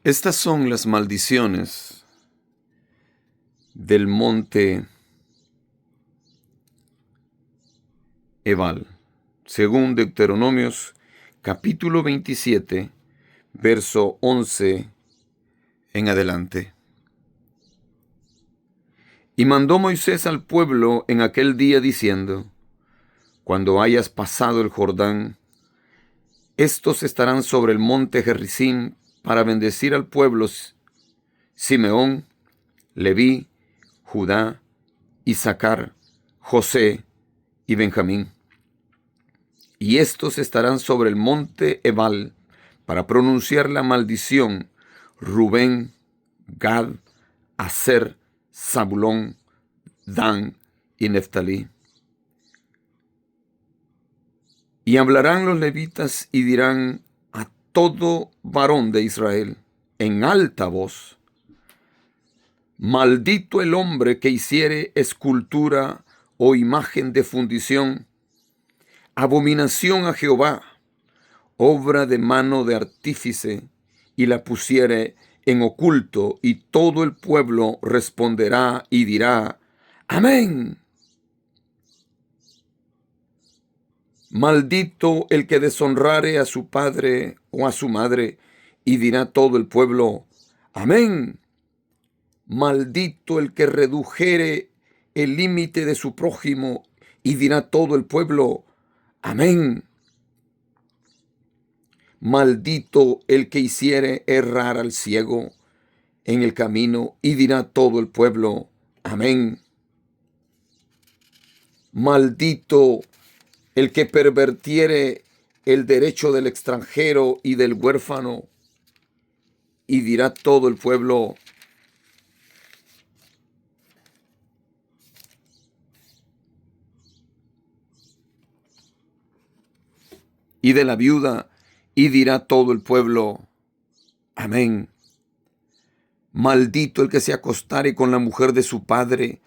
Estas son las maldiciones del monte Ebal, según Deuteronomios capítulo 27, verso 11 en adelante. Y mandó Moisés al pueblo en aquel día diciendo: cuando hayas pasado el Jordán, estos estarán sobre el monte Gerizim para bendecir al pueblo: Simeón, Leví, Judá, Isaacar, José y Benjamín. Y estos estarán sobre el monte Ebal para pronunciar la maldición: Rubén, Gad, Aser, Zabulón, Dan y Neftalí. Y hablarán los levitas y dirán a todo varón de Israel en alta voz: maldito el hombre que hiciere escultura o imagen de fundición, abominación a Jehová, obra de mano de artífice, y la pusiere en oculto, y todo el pueblo responderá y dirá: amén. Maldito el que deshonrare a su padre o a su madre, y dirá todo el pueblo: amén. Maldito el que redujere el límite de su prójimo, y dirá todo el pueblo: amén. Maldito el que hiciere errar al ciego en el camino, y dirá todo el pueblo: amén. Maldito el que pervertiere el derecho del extranjero y del huérfano, y dirá todo el pueblo: y de la viuda, y dirá todo el pueblo: amén. Maldito el que se acostare con la mujer de su padre,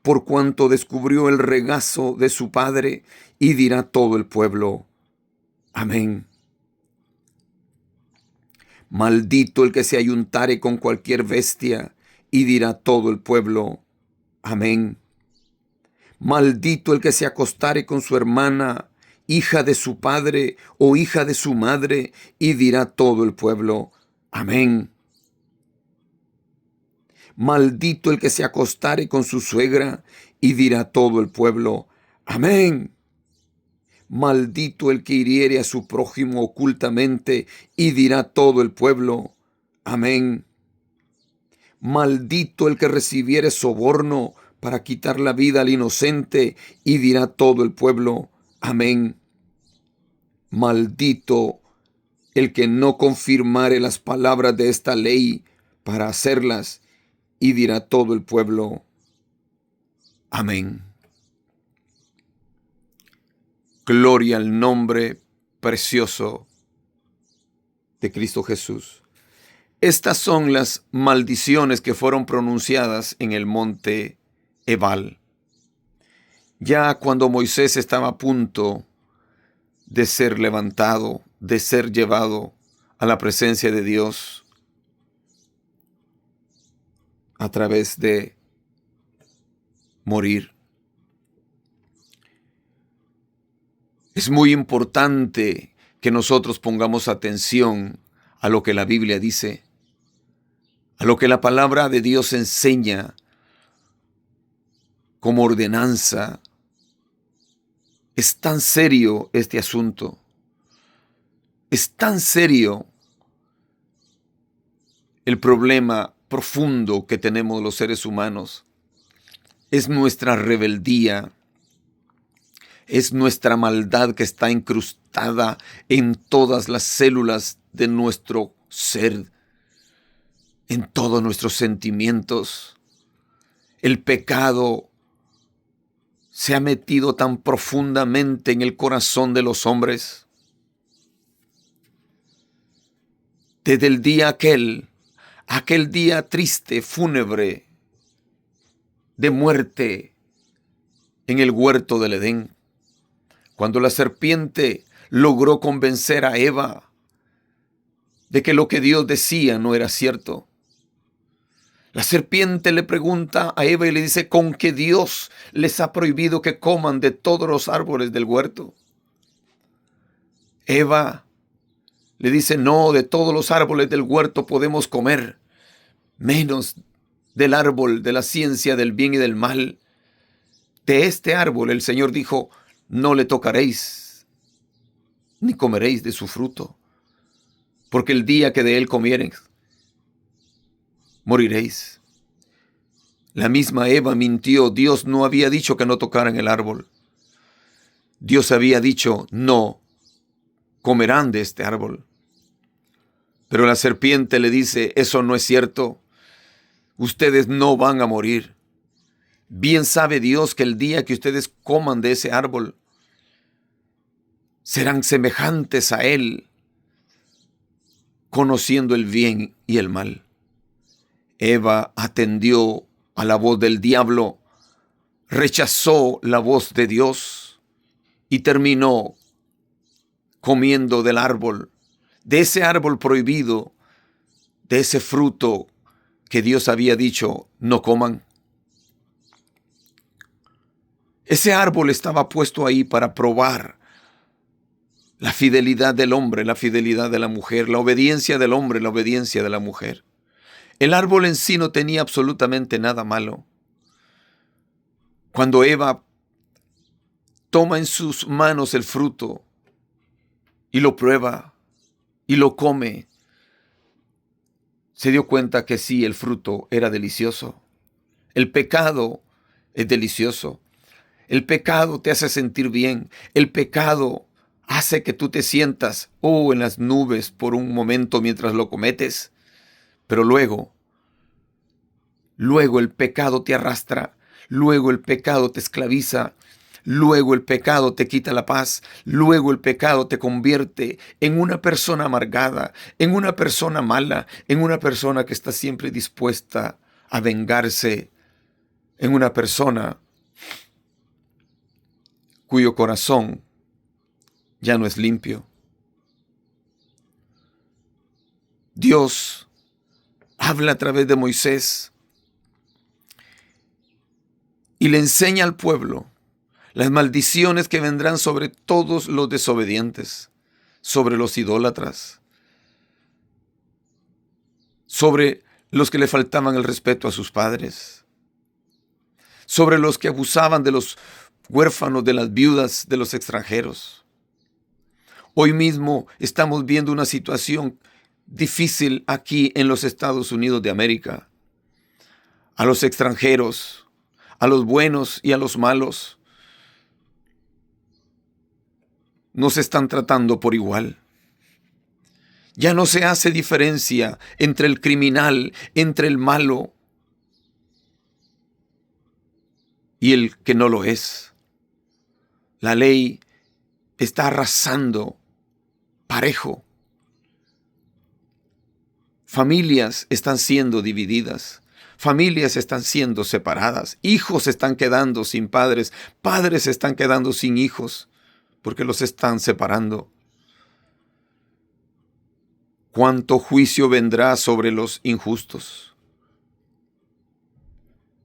por cuanto descubrió el regazo de su padre, y dirá todo el pueblo: amén. Maldito el que se ayuntare con cualquier bestia, y dirá todo el pueblo: amén. Maldito el que se acostare con su hermana, hija de su padre o hija de su madre, y dirá todo el pueblo: amén. Maldito el que se acostare con su suegra, y dirá todo el pueblo: amén. Maldito el que hiriere a su prójimo ocultamente, y dirá todo el pueblo: amén. Maldito el que recibiere soborno para quitar la vida al inocente, y dirá todo el pueblo: amén. Maldito el que no confirmare las palabras de esta ley para hacerlas, y dirá todo el pueblo: amén. Gloria al nombre precioso de Cristo Jesús. Estas son las maldiciones que fueron pronunciadas en el monte Ebal. Ya cuando Moisés estaba a punto de ser levantado, de ser llevado a la presencia de Dios a través de morir. Es muy importante que nosotros pongamos atención a lo que la Biblia dice, a lo que la palabra de Dios enseña como ordenanza. Es tan serio este asunto. Es tan serio el problema profundo que tenemos los seres humanos. Es nuestra rebeldía. Es nuestra maldad que está incrustada en todas las células de nuestro ser, en todos nuestros sentimientos. El pecado se ha metido tan profundamente en el corazón de los hombres. Desde el día aquel día triste, fúnebre, de muerte en el huerto del Edén, cuando la serpiente logró convencer a Eva de que lo que Dios decía no era cierto. La serpiente le pregunta a Eva y le dice, ¿con qué Dios les ha prohibido que coman de todos los árboles del huerto? Eva le dice, no, de todos los árboles del huerto podemos comer, menos del árbol de la ciencia del bien y del mal. De este árbol el Señor dijo, no le tocaréis, ni comeréis de su fruto, porque el día que de él comiereis, moriréis. La misma Eva mintió. Dios no había dicho que no tocaran el árbol. Dios había dicho, no comerán de este árbol. Pero la serpiente le dice, eso no es cierto. Ustedes no van a morir. Bien sabe Dios que el día que ustedes coman de ese árbol, serán semejantes a Él, conociendo el bien y el mal. Eva atendió a la voz del diablo, rechazó la voz de Dios y terminó comiendo del árbol, de ese árbol prohibido, de ese fruto que Dios había dicho no coman. Ese árbol estaba puesto ahí para probar la fidelidad del hombre, la fidelidad de la mujer, la obediencia del hombre, la obediencia de la mujer. El árbol en sí no tenía absolutamente nada malo. Cuando Eva toma en sus manos el fruto y lo prueba y lo come, se dio cuenta que sí, el fruto era delicioso. El pecado es delicioso. El pecado te hace sentir bien. El pecado hace que tú te sientas en las nubes por un momento mientras lo cometes. Pero luego el pecado te arrastra. Luego el pecado te esclaviza. Luego el pecado te quita la paz. Luego el pecado te convierte en una persona amargada, en una persona mala, en una persona que está siempre dispuesta a vengarse, en una persona cuyo corazón ya no es limpio. Dios habla a través de Moisés y le enseña al pueblo las maldiciones que vendrán sobre todos los desobedientes, sobre los idólatras, sobre los que le faltaban el respeto a sus padres, sobre los que abusaban de los huérfanos, de las viudas, de los extranjeros. Hoy mismo estamos viendo una situación difícil aquí en los Estados Unidos de América. A los extranjeros, a los buenos y a los malos, no se están tratando por igual. Ya no se hace diferencia entre el criminal, entre el malo y el que no lo es. La ley está arrasando parejo. Familias están siendo divididas. Familias están siendo separadas. Hijos están quedando sin padres. Padres están quedando sin hijos porque los están separando. ¿Cuánto juicio vendrá sobre los injustos?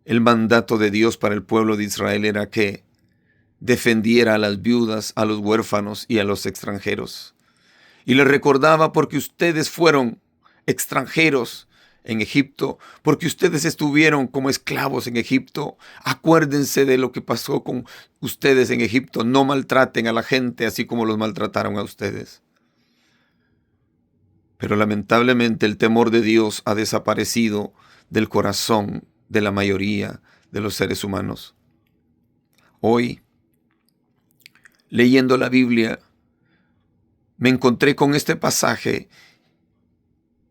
El mandato de Dios para el pueblo de Israel era que defendiera a las viudas, a los huérfanos y a los extranjeros. Y les recordaba, porque ustedes fueron extranjeros en Egipto, porque ustedes estuvieron como esclavos en Egipto, acuérdense de lo que pasó con ustedes en Egipto. No maltraten a la gente así como los maltrataron a ustedes. Pero lamentablemente el temor de Dios ha desaparecido del corazón de la mayoría de los seres humanos. Hoy, leyendo la Biblia, me encontré con este pasaje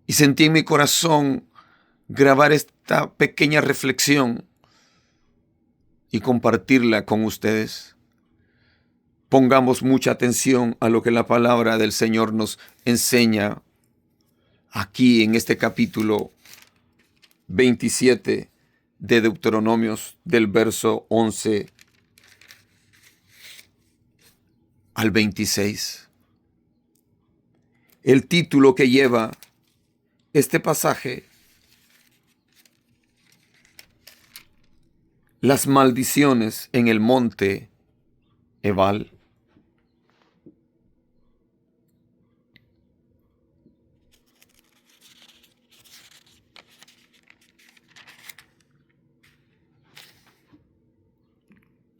y sentí en mi corazón grabar esta pequeña reflexión y compartirla con ustedes. Pongamos mucha atención a lo que la palabra del Señor nos enseña aquí en este capítulo 27 de Deuteronomios, del verso 11 al 26. El título que lleva este pasaje, las maldiciones en el monte Ebal.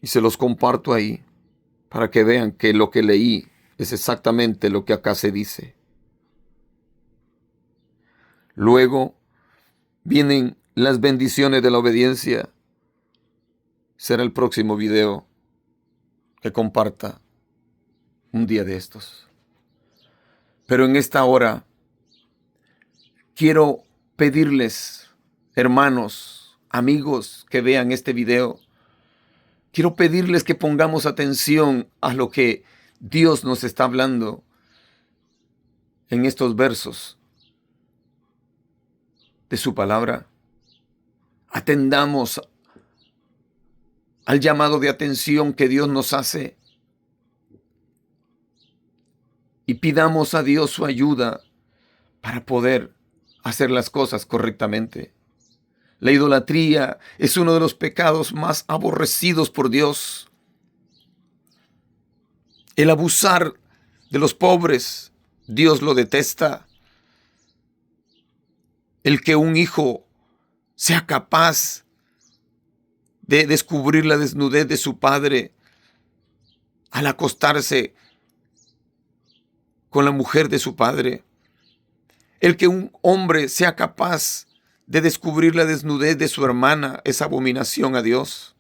Y se los comparto ahí para que vean que lo que leí es exactamente lo que acá se dice. Luego vienen las bendiciones de la obediencia. Será el próximo video que comparta un día de estos. Pero en esta hora quiero pedirles, hermanos, amigos que vean este video, quiero pedirles que pongamos atención a lo que Dios nos está hablando en estos versos de su palabra. Atendamos al llamado de atención que Dios nos hace y pidamos a Dios su ayuda para poder hacer las cosas correctamente. La idolatría es uno de los pecados más aborrecidos por Dios. El abusar de los pobres, Dios lo detesta. El que un hijo sea capaz de descubrir la desnudez de su padre al acostarse con la mujer de su padre. El que un hombre sea capaz de descubrir la desnudez de su hermana es abominación a Dios.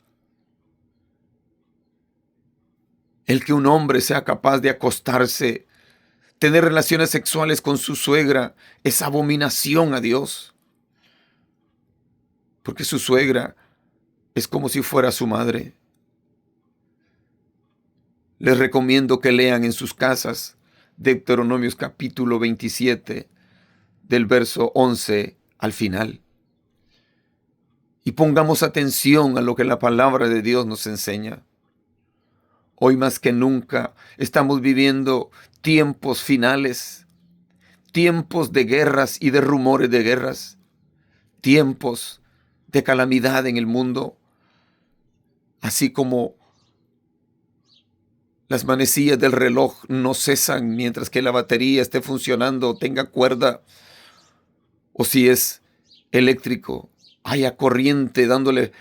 El que un hombre sea capaz de acostarse, tener relaciones sexuales con su suegra, es abominación a Dios. Porque su suegra es como si fuera su madre. Les recomiendo que lean en sus casas Deuteronomios capítulo 27, del verso 11 al final. Y pongamos atención a lo que la palabra de Dios nos enseña. Hoy más que nunca estamos viviendo tiempos finales, tiempos de guerras y de rumores de guerras, tiempos de calamidad en el mundo, así como las manecillas del reloj no cesan mientras que la batería esté funcionando o tenga cuerda, o si es eléctrico, haya corriente dándole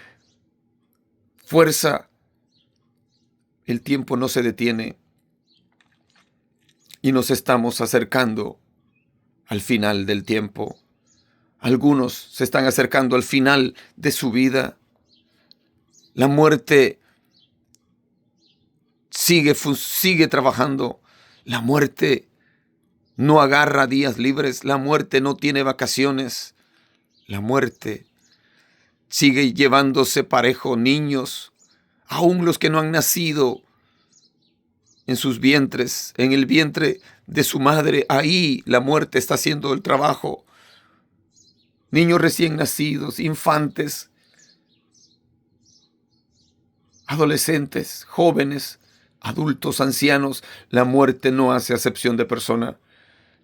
fuerza. El tiempo no se detiene y nos estamos acercando al final del tiempo. Algunos se están acercando al final de su vida. La muerte sigue trabajando. La muerte no agarra días libres. La muerte no tiene vacaciones. La muerte sigue llevándose parejo niños, aún los que no han nacido en sus vientres, en el vientre de su madre. Ahí la muerte está haciendo el trabajo. Niños recién nacidos, infantes, adolescentes, jóvenes, adultos, ancianos. La muerte no hace acepción de persona.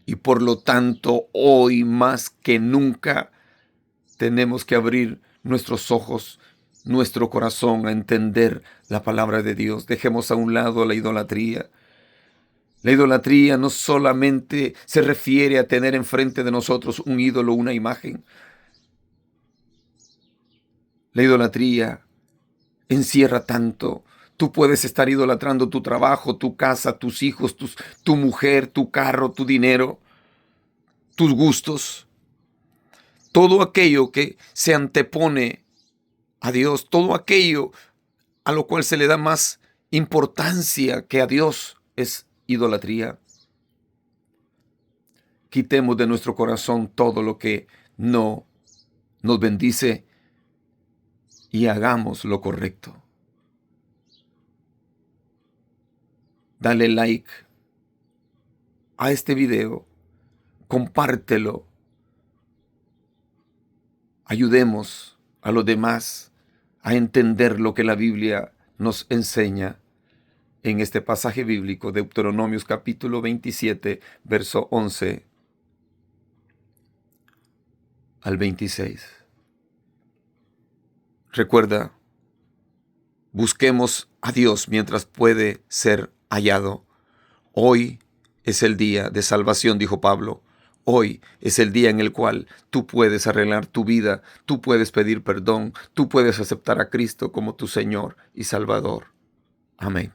Y por lo tanto, hoy más que nunca, tenemos que abrir nuestros ojos, nuestro corazón a entender la palabra de Dios. Dejemos a un lado la idolatría. La idolatría no solamente se refiere a tener enfrente de nosotros un ídolo, una imagen. La idolatría encierra tanto. Tú puedes estar idolatrando tu trabajo, tu casa, tus hijos, tu mujer, tu carro, tu dinero, tus gustos. Todo aquello que se antepone a Dios, todo aquello a lo cual se le da más importancia que a Dios es idolatría. Quitemos de nuestro corazón todo lo que no nos bendice y hagamos lo correcto. Dale like a este video, compártelo. Ayudemos a los demás a entender lo que la Biblia nos enseña en este pasaje bíblico, Deuteronomios capítulo 27, verso 11 al 26. Recuerda, busquemos a Dios mientras puede ser hallado. Hoy es el día de salvación, dijo Pablo. Hoy es el día en el cual tú puedes arreglar tu vida, tú puedes pedir perdón, tú puedes aceptar a Cristo como tu Señor y Salvador. Amén.